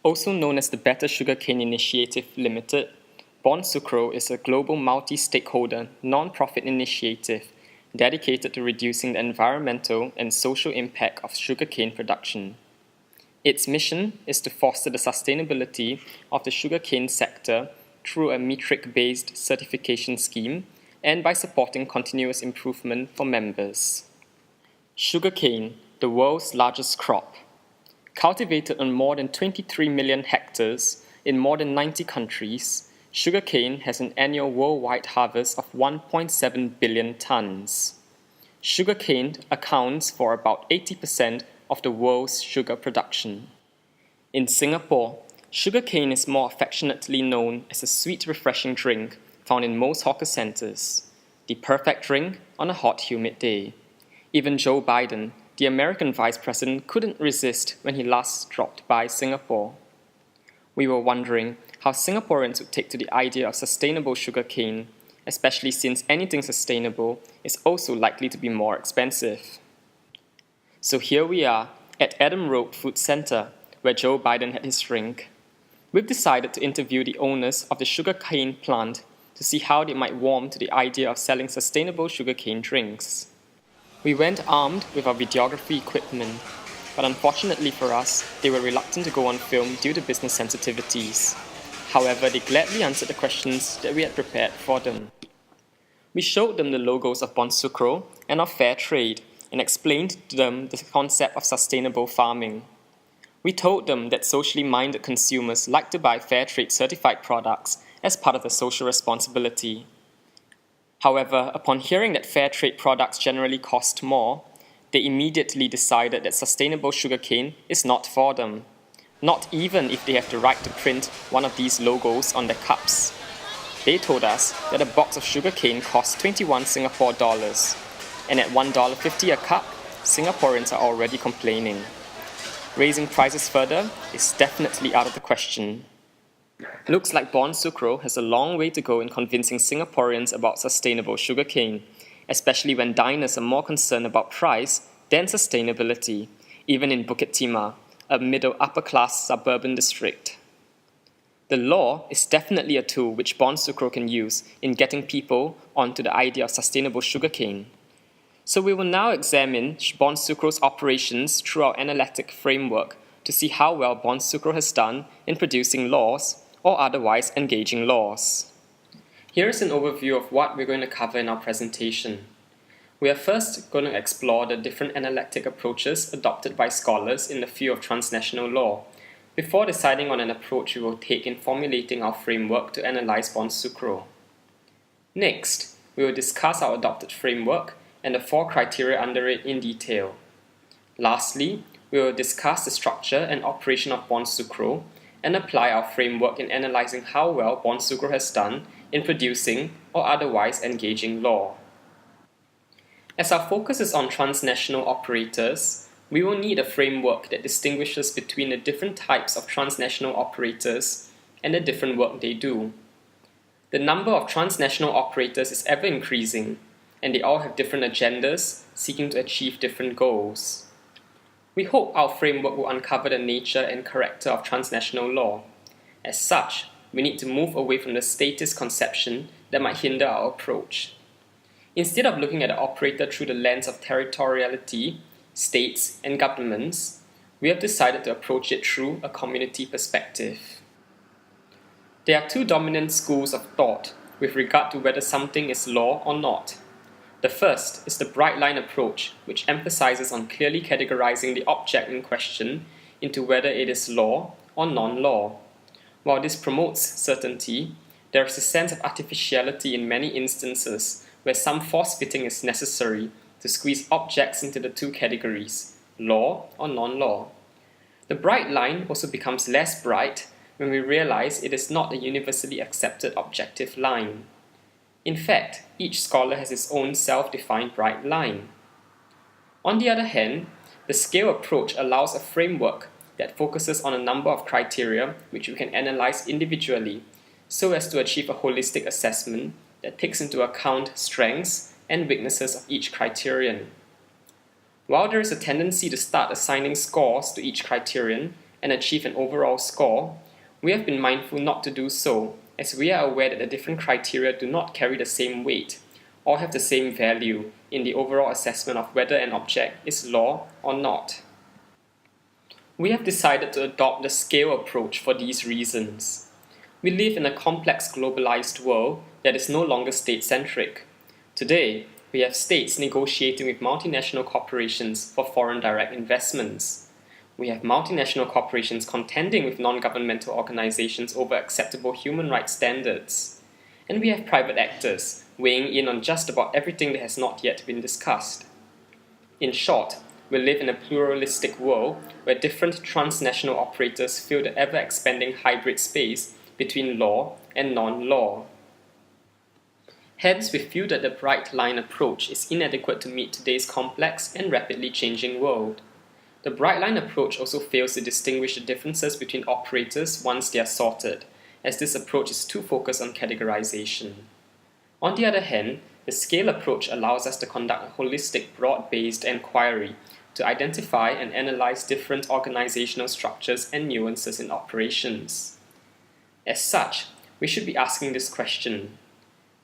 Also known as the Better Sugarcane Initiative Limited, Bonsucro is a global multi-stakeholder, non-profit initiative dedicated to reducing the environmental and social impact of sugarcane production. Its mission is to foster the sustainability of the sugarcane sector through a metric-based certification scheme and by supporting continuous improvement for members. Sugarcane, the world's largest crop. Cultivated on more than 23 million hectares in more than 90 countries, sugarcane has an annual worldwide harvest of 1.7 billion tons. Sugarcane accounts for about 80% of the world's sugar production. In Singapore, sugarcane is more affectionately known as a sweet, refreshing drink found in most hawker centers. The perfect drink on a hot, humid day. Even Joe Biden, the American vice president, couldn't resist when he last dropped by Singapore. We were wondering how Singaporeans would take to the idea of sustainable sugarcane, especially since anything sustainable is also likely to be more expensive. So here we are at Adam Road Food Centre, where Joe Biden had his drink. We've decided to interview the owners of the sugarcane plant to see how they might warm to the idea of selling sustainable sugarcane drinks. We went armed with our videography equipment, but unfortunately for us, they were reluctant to go on film due to business sensitivities. However, they gladly answered the questions that we had prepared for them. We showed them the logos of Bonsucro and of Fair Trade and explained to them the concept of sustainable farming. We told them that socially minded consumers like to buy Fair Trade certified products as part of their social responsibility. However, upon hearing that fair trade products generally cost more, they immediately decided that sustainable sugarcane is not for them, not even if they have the right to print one of these logos on their cups. They told us that a box of sugarcane costs 21 Singapore dollars, and at $1.50 a cup, Singaporeans are already complaining. Raising prices further is definitely out of the question. Looks like Bonsucro has a long way to go in convincing Singaporeans about sustainable sugarcane, especially when diners are more concerned about price than sustainability, even in Bukit Timah, a middle-upper-class suburban district. The law is definitely a tool which Bonsucro can use in getting people onto the idea of sustainable sugarcane. So we will now examine Bonsucro's operations through our analytic framework to see how well Bonsucro has done in producing laws or otherwise engaging laws. Here is an overview of what we're going to cover in our presentation. We are first going to explore the different analytic approaches adopted by scholars in the field of transnational law, before deciding on an approach we will take in formulating our framework to analyze Bonsucro. Next, we will discuss our adopted framework and the 4 criteria under it in detail. Lastly, we will discuss the structure and operation of Bonsucro and apply our framework in analyzing how well Bonsucro has done in producing or otherwise engaging law. As our focus is on transnational operators, we will need a framework that distinguishes between the different types of transnational operators and the different work they do. The number of transnational operators is ever increasing, and they all have different agendas seeking to achieve different goals. We hope our framework will uncover the nature and character of transnational law. As such, we need to move away from the statist conception that might hinder our approach. Instead of looking at the operator through the lens of territoriality, states, and governments, we have decided to approach it through a community perspective. There are 2 dominant schools of thought with regard to whether something is law or not. The first is the bright line approach, which emphasizes on clearly categorizing the object in question into whether it is law or non-law. While this promotes certainty, there is a sense of artificiality in many instances where some force-fitting is necessary to squeeze objects into the 2 categories, law or non-law. The bright line also becomes less bright when we realize it is not a universally accepted objective line. In fact, each scholar has his own self-defined bright line. On the other hand, the scale approach allows a framework that focuses on a number of criteria which we can analyze individually so as to achieve a holistic assessment that takes into account strengths and weaknesses of each criterion. While there is a tendency to start assigning scores to each criterion and achieve an overall score, we have been mindful not to do so, as we are aware that the different criteria do not carry the same weight or have the same value in the overall assessment of whether an object is law or not. We have decided to adopt the scale approach for these reasons. We live in a complex globalized world that is no longer state-centric. Today, we have states negotiating with multinational corporations for foreign direct investments. We have multinational corporations contending with non-governmental organizations over acceptable human rights standards. And we have private actors weighing in on just about everything that has not yet been discussed. In short, we live in a pluralistic world where different transnational operators fill the ever-expanding hybrid space between law and non-law. Hence, we feel that the bright line approach is inadequate to meet today's complex and rapidly changing world. The bright line approach also fails to distinguish the differences between operators once they are sorted, as this approach is too focused on categorization. On the other hand, the scale approach allows us to conduct a holistic, broad-based inquiry to identify and analyze different organizational structures and nuances in operations. As such, we should be asking this question: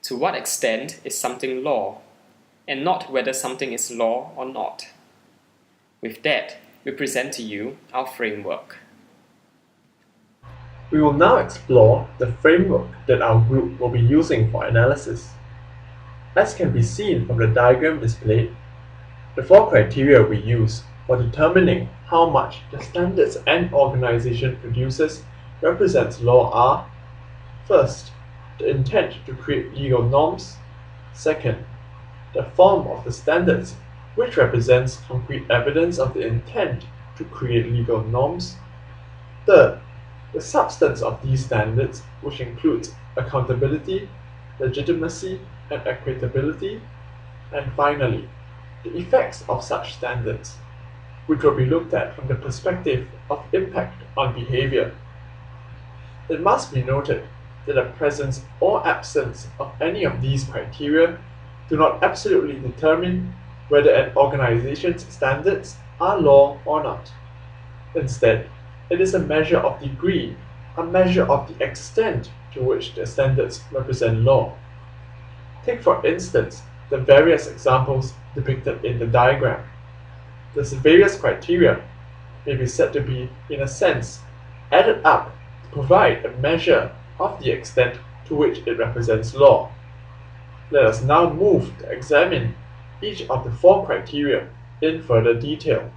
to what extent is something law, and not whether something is law or not? With that, we present to you our framework. We will now explore the framework that our group will be using for analysis. As can be seen from the diagram displayed, the four criteria we use for determining how much the standards an organization produces represents law are: first, the intent to create legal norms; second, the form of the standards, which represents concrete evidence of the intent to create legal norms; third, the substance of these standards, which includes accountability, legitimacy, and equitability; and finally, the effects of such standards, which will be looked at from the perspective of impact on behavior. It must be noted that the presence or absence of any of these criteria do not absolutely determine whether an organization's standards are law or not. Instead, it is a measure of degree, a measure of the extent to which the standards represent law. Take for instance the various examples depicted in the diagram. The various criteria may be said to be, in a sense, added up to provide a measure of the extent to which it represents law. Let us now move to examine each of the four criteria in further detail.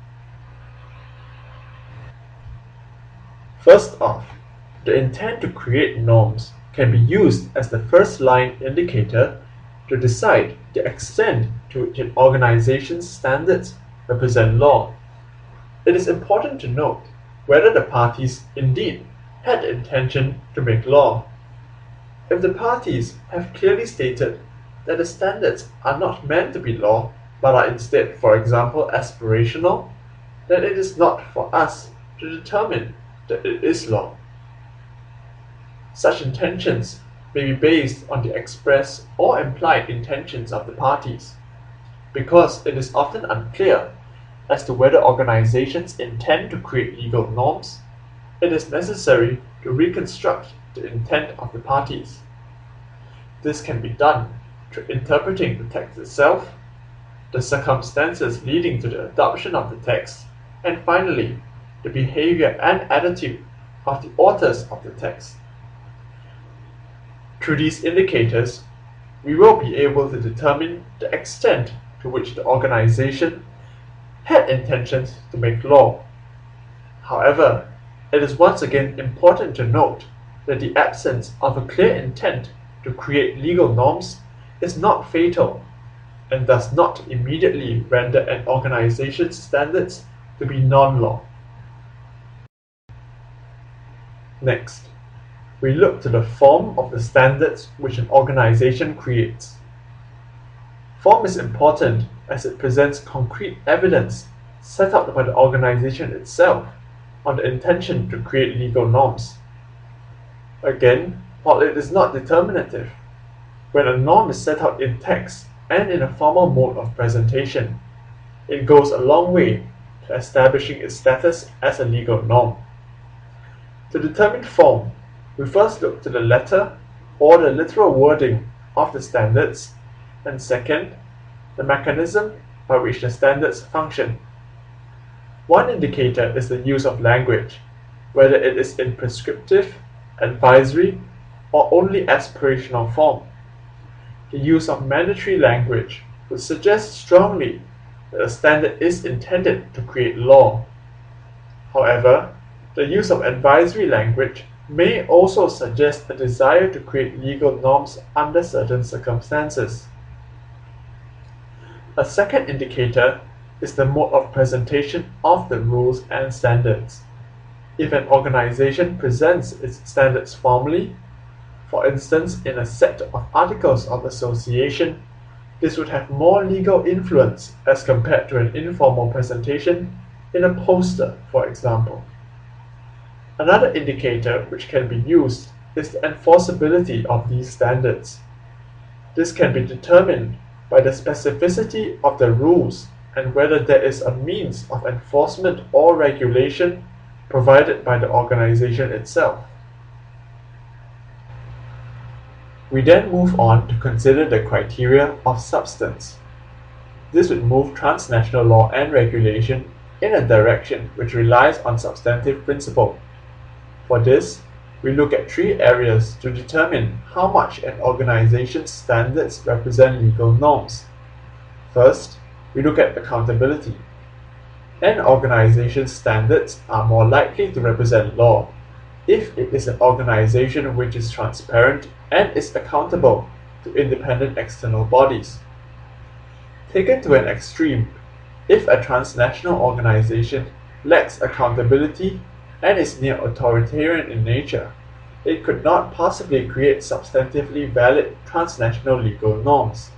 First off, the intent to create norms can be used as the first line indicator to decide the extent to which an organization's standards represent law. It is important to note whether the parties indeed had the intention to make law. If the parties have clearly stated that the standards are not meant to be law, but are instead, for example, aspirational, then it is not for us to determine that it is law. Such intentions may be based on the express or implied intentions of the parties. Because it is often unclear as to whether organizations intend to create legal norms, it is necessary to reconstruct the intent of the parties. This can be done through interpreting the text itself, the circumstances leading to the adoption of the text, and finally, the behavior and attitude of the authors of the text. Through these indicators, we will be able to determine the extent to which the organization had intentions to make law. However, it is once again important to note that the absence of a clear intent to create legal norms is not fatal and does not immediately render an organization's standards to be non-law. Next, we look to the form of the standards which an organization creates. Form is important as it presents concrete evidence set out by the organization itself on the intention to create legal norms. Again, while it is not determinative, when a norm is set out in text and in a formal mode of presentation, it goes a long way to establishing its status as a legal norm. To determine form, we first look to the letter or the literal wording of the standards, and second, the mechanism by which the standards function. One indicator is the use of language, whether it is in prescriptive, advisory, or only aspirational form. The use of mandatory language would suggest strongly that a standard is intended to create law. However, the use of advisory language may also suggest a desire to create legal norms under certain circumstances. A second indicator is the mode of presentation of the rules and standards. If an organization presents its standards formally, for instance in a set of articles of association, this would have more legal influence as compared to an informal presentation in a poster, for example. Another indicator which can be used is the enforceability of these standards. This can be determined by the specificity of the rules and whether there is a means of enforcement or regulation provided by the organization itself. We then move on to consider the criteria of substance. This would move transnational law and regulation in a direction which relies on substantive principle. For this, we look at three areas to determine how much an organization's standards represent legal norms. First, we look at accountability. An organization's standards are more likely to represent law if it is an organization which is transparent and is accountable to independent external bodies. Taken to an extreme, if a transnational organization lacks accountability and is near authoritarian in nature, it could not possibly create substantively valid transnational legal norms.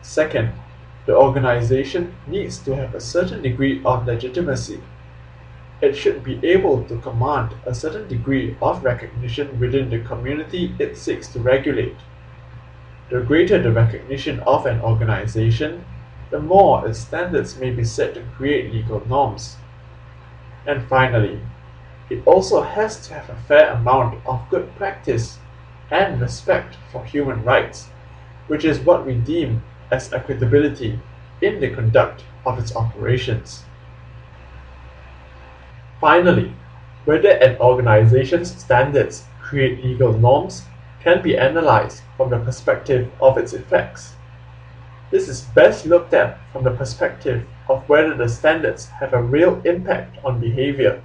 Second, the organization needs to have a certain degree of legitimacy. It should be able to command a certain degree of recognition within the community it seeks to regulate. The greater the recognition of an organization, the more its standards may be said to create legal norms. And finally, it also has to have a fair amount of good practice and respect for human rights, which is what we deem as equitability in the conduct of its operations. Finally, whether an organization's standards create legal norms can be analyzed from the perspective of its effects. This is best looked at from the perspective of whether the standards have a real impact on behavior.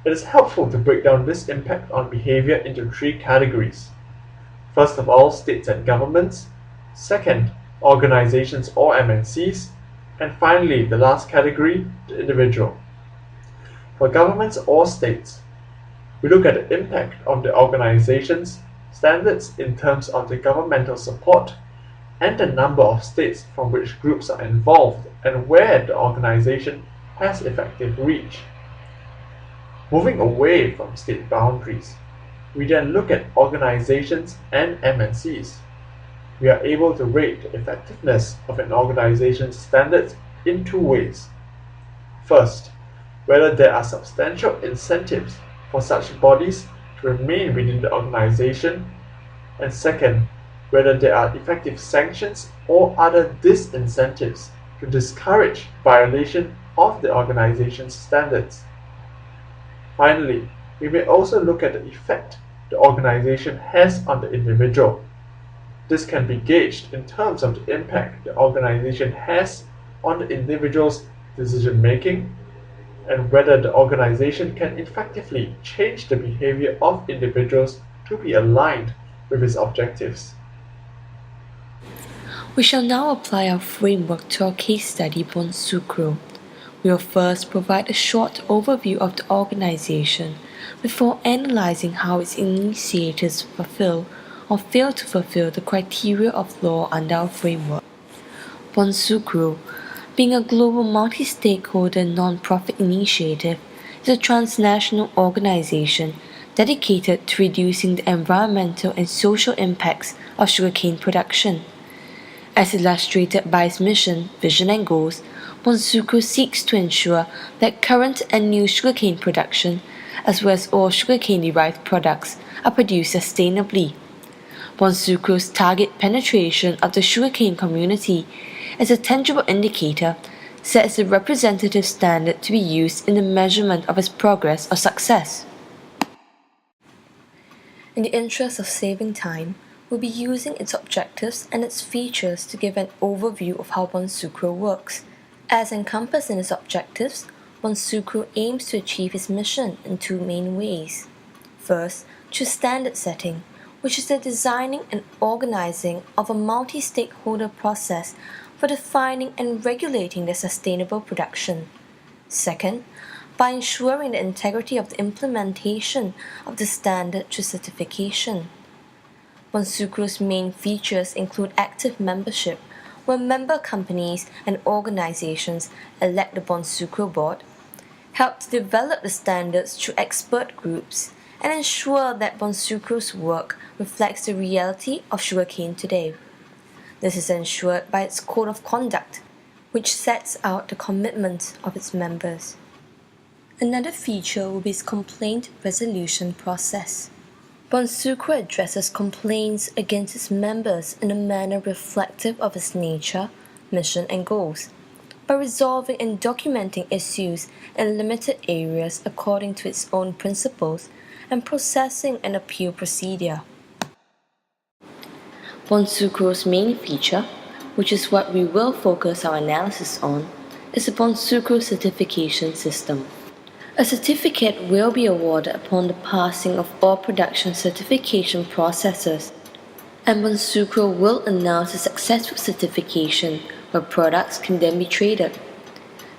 It is helpful to break down this impact on behavior into three categories. First of all, states and governments. Second, organizations or MNCs. And finally, the last category, the individual. For governments or states, we look at the impact of the organization's standards in terms of the governmental support and the number of states from which groups are involved and where the organization has effective reach. Moving away from state boundaries, we then look at organizations and MNCs. We are able to rate the effectiveness of an organization's standards in two ways. First, whether there are substantial incentives for such bodies to remain within the organization, and second, whether there are effective sanctions or other disincentives to discourage violation of the organization's standards. Finally, we may also look at the effect the organization has on the individual. This can be gauged in terms of the impact the organization has on the individual's decision-making and whether the organization can effectively change the behavior of individuals to be aligned with its objectives. We shall now apply our framework to our case study Bonsucro. We will first provide a short overview of the organization before analyzing how its initiators fulfill or fail to fulfill the criteria of law under our framework. Bonsucro, being a global multi-stakeholder non-profit initiative, is a transnational organization dedicated to reducing the environmental and social impacts of sugarcane production. As illustrated by its mission, vision and goals, Bonsucro seeks to ensure that current and new sugarcane production as well as all sugarcane-derived products, are produced sustainably. Bonsucro's target penetration of the sugarcane community as a tangible indicator sets the representative standard to be used in the measurement of its progress or success. In the interest of saving time, we'll be using its objectives and its features to give an overview of how Bonsucro works. As encompassed in its objectives, Bonsucro aims to achieve its mission in two main ways. First, through standard setting, which is the designing and organizing of a multi-stakeholder process for defining and regulating their sustainable production. Second, by ensuring the integrity of the implementation of the standard through certification. Bonsucro's main features include active membership, where member companies and organizations elect the Bonsucro board, help to develop the standards through expert groups, and ensure that Bonsucro's work reflects the reality of sugarcane today. This is ensured by its code of conduct, which sets out the commitment of its members. Another feature will be its complaint resolution process. Bonsucro addresses complaints against its members in a manner reflective of its nature, mission, and goals, by resolving and documenting issues in limited areas according to its own principles and processing an appeal procedure. Bonsucro's main feature, which is what we will focus our analysis on, is the Bonsucro certification system. A certificate will be awarded upon the passing of all production certification processes, and Bonsucro will announce a successful certification where products can then be traded.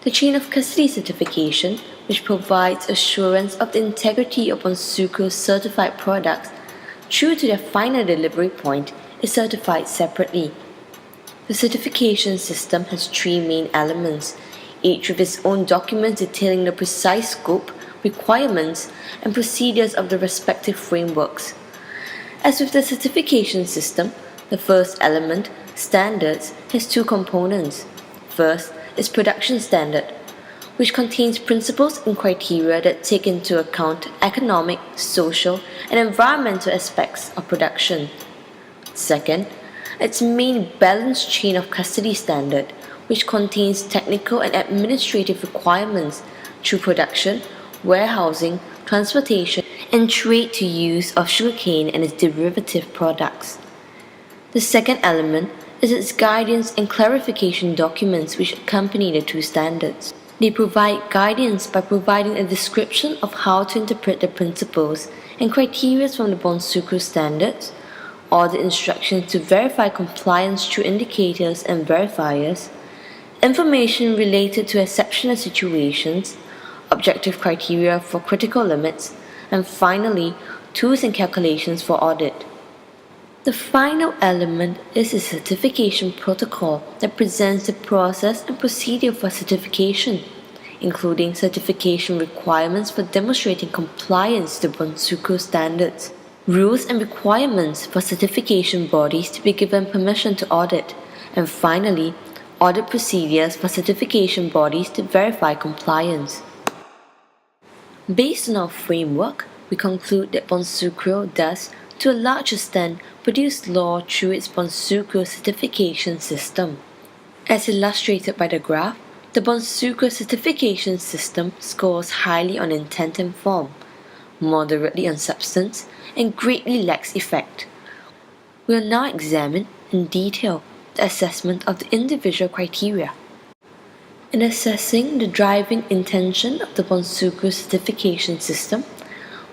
The chain of custody certification, which provides assurance of the integrity of Bonsucro's certified products true to their final delivery point, is certified separately. The certification system has three main elements, each with its own documents detailing the precise scope, requirements, and procedures of the respective frameworks. As with the certification system, the first element, standards, has two components. First is production standard, which contains principles and criteria that take into account economic, social, and environmental aspects of production. Second, its main balanced chain of custody standard, which contains technical and administrative requirements through production, warehousing, transportation, and trade to use of sugarcane and its derivative products. The second element is its guidance and clarification documents which accompany the two standards. They provide guidance by providing a description of how to interpret the principles and criteria from the Bonsucro standards, or the instructions to verify compliance through indicators and verifiers, information related to exceptional situations, objective criteria for critical limits, and finally, tools and calculations for audit. The final element is a certification protocol that presents the process and procedure for certification, including certification requirements for demonstrating compliance to Bonsucro standards, rules and requirements for certification bodies to be given permission to audit, and finally, audit procedures for certification bodies to verify compliance. Based on our framework, we conclude that Bonsucro does, to a large extent, produce law through its Bonsucro certification system. As illustrated by the graph, the Bonsucro certification system scores highly on intent and form, moderately on substance, and greatly lacks effect. We will now examine in detail the assessment of the individual criteria. In assessing the driving intention of the Bonsucro certification system,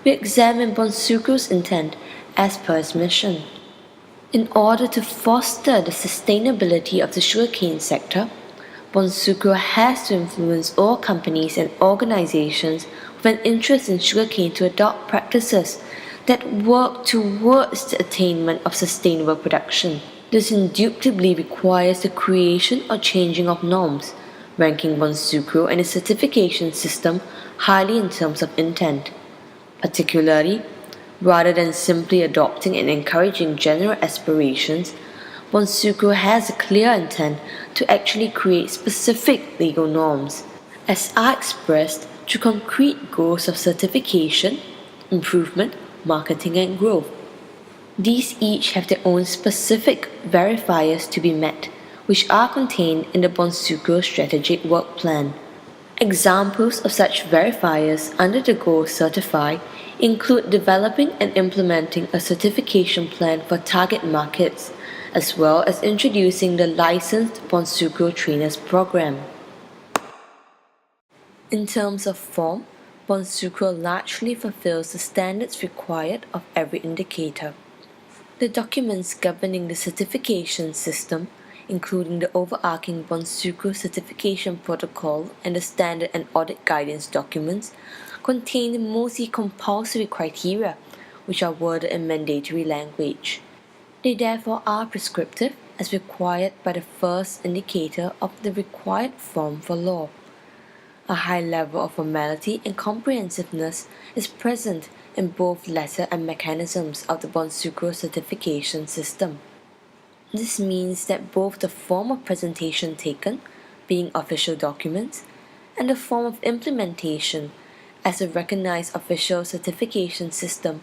we examine Bonsucro's intent as per its mission. In order to foster the sustainability of the sugarcane sector, Bonsucro has to influence all companies and organizations with an interest in sugarcane to adopt practices that work towards the attainment of sustainable production. This indubitably requires the creation or changing of norms, ranking Bonsucro and its certification system highly in terms of intent. Particularly, rather than simply adopting and encouraging general aspirations, Bonsucro has a clear intent to actually create specific legal norms, as are expressed to concrete goals of certification, improvement, marketing, and growth. These each have their own specific verifiers to be met, which are contained in the Bonsucro Strategic Work Plan. Examples of such verifiers under the goal certify include developing and implementing a certification plan for target markets, as well as introducing the licensed Bonsucro Trainers Program. In terms of form, Bonsucro largely fulfills the standards required of every indicator. The documents governing the certification system, including the overarching Bonsucro certification protocol and the standard and audit guidance documents, contain mostly compulsory criteria, which are worded in mandatory language. They therefore are prescriptive as required by the first indicator of the required form for law. A high level of formality and comprehensiveness is present in both letter and mechanisms of the Bonsucro certification system. This means that both the form of presentation taken, being official documents, and the form of implementation, as a recognized official certification system,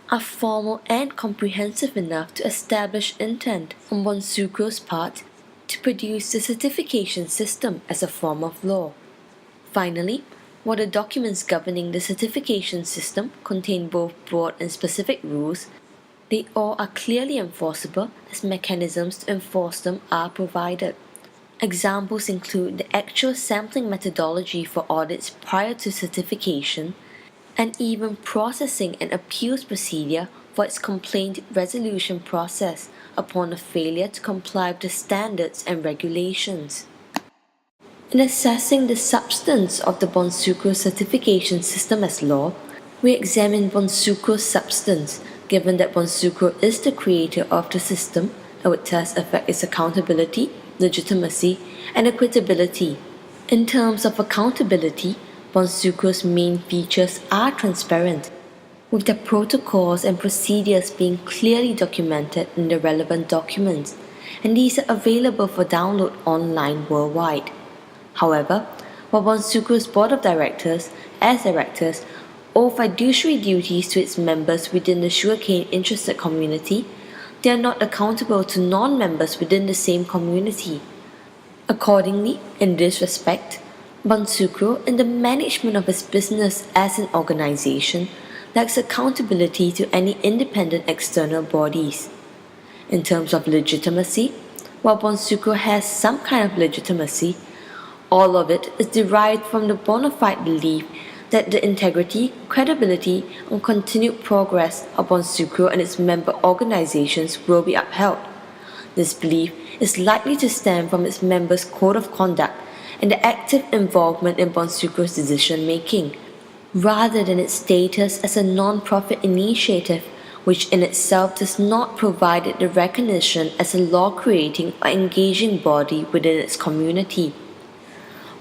are formal and comprehensive enough to establish intent on Bonsucro's part to produce the certification system as a form of law. Finally, while the documents governing the certification system contain both broad and specific rules, they all are clearly enforceable as mechanisms to enforce them are provided. Examples include the actual sampling methodology for audits prior to certification, and even processing and appeals procedure for its complaint resolution process upon a failure to comply with the standards and regulations. In assessing the substance of the Bonsucro certification system as law, we examine Bonsucro's substance, given that Bonsucro is the creator of the system and would thus affect its accountability, legitimacy, and equitability. In terms of accountability, Bonsucro's main features are transparent, with the protocols and procedures being clearly documented in the relevant documents, and these are available for download online worldwide. However, while Bonsucro's board of directors, as directors, owe fiduciary duties to its members within the sugarcane interested community, they are not accountable to non-members within the same community. Accordingly, in this respect, Bonsucro, in the management of its business as an organization, lacks accountability to any independent external bodies. In terms of legitimacy, while Bonsucro has some kind of legitimacy, all of it is derived from the bona fide belief that the integrity, credibility, and continued progress of Bonsucro and its member organizations will be upheld. This belief is likely to stem from its members' code of conduct and the active involvement in Bonsucro's decision-making, rather than its status as a non-profit initiative which in itself does not provide it the recognition as a law-creating or engaging body within its community.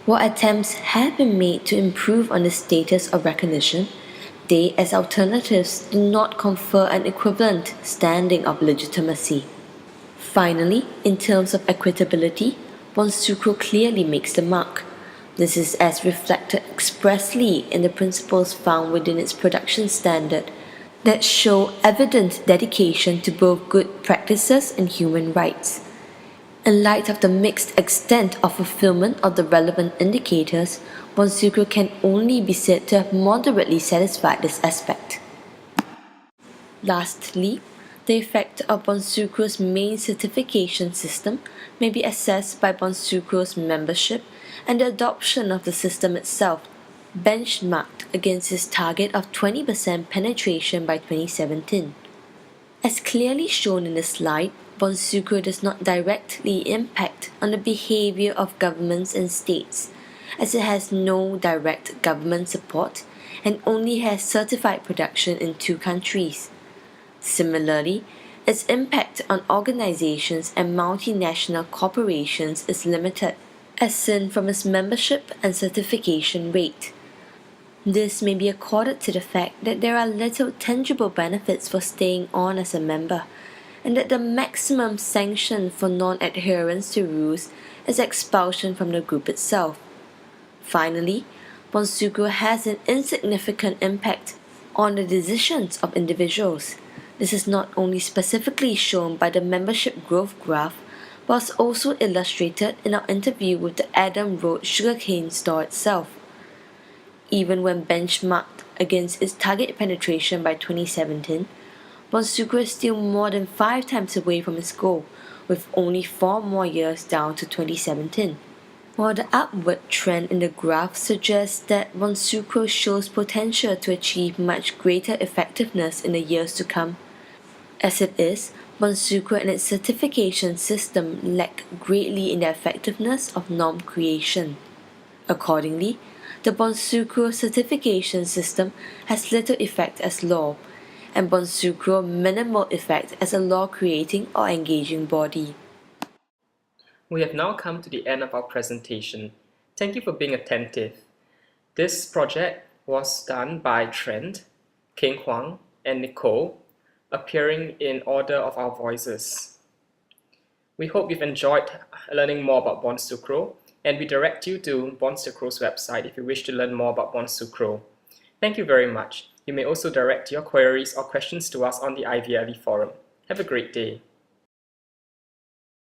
While attempts have been made to improve on the status of recognition, they as alternatives do not confer an equivalent standing of legitimacy. Finally, in terms of equitability, Bonsucro clearly makes the mark. This is as reflected expressly in the principles found within its production standard that show evident dedication to both good practices and human rights. In light of the mixed extent of fulfillment of the relevant indicators, Bonsucro can only be said to have moderately satisfied this aspect. Lastly, the effect of Bonsucro's main certification system may be assessed by Bonsucro's membership and the adoption of the system itself, benchmarked against its target of 20% penetration by 2017. As clearly shown in the slide, Bonsucro does not directly impact on the behavior of governments and states, as it has no direct government support and only has certified production in 2 countries. Similarly, its impact on organizations and multinational corporations is limited, as seen from its membership and certification rate. This may be accorded to the fact that there are little tangible benefits for staying on as a member, and that the maximum sanction for non-adherence to rules is expulsion from the group itself. Finally, Bonsucro has an insignificant impact on the decisions of individuals. This is not only specifically shown by the membership growth graph, but was also illustrated in our interview with the Adam Road sugarcane store itself. Even when benchmarked against its target penetration by 2017, Bonsucro is still more than 5 times away from its goal, with only 4 more years down to 2017. While the upward trend in the graph suggests that Bonsucro shows potential to achieve much greater effectiveness in the years to come, as it is, Bonsucro and its certification system lack greatly in the effectiveness of norm creation. Accordingly, the Bonsucro certification system has little effect as law, and Bonsucro minimal effect as a law-creating or engaging body. We have now come to the end of our presentation. Thank you for being attentive. This project was done by Trent, King Huang, and Nicole, appearing in order of our voices. We hope you've enjoyed learning more about Bonsucro, and we direct you to Bonsucro's website if you wish to learn more about Bonsucro. Thank you very much. You may also direct your queries or questions to us on the IVLE forum. Have a great day.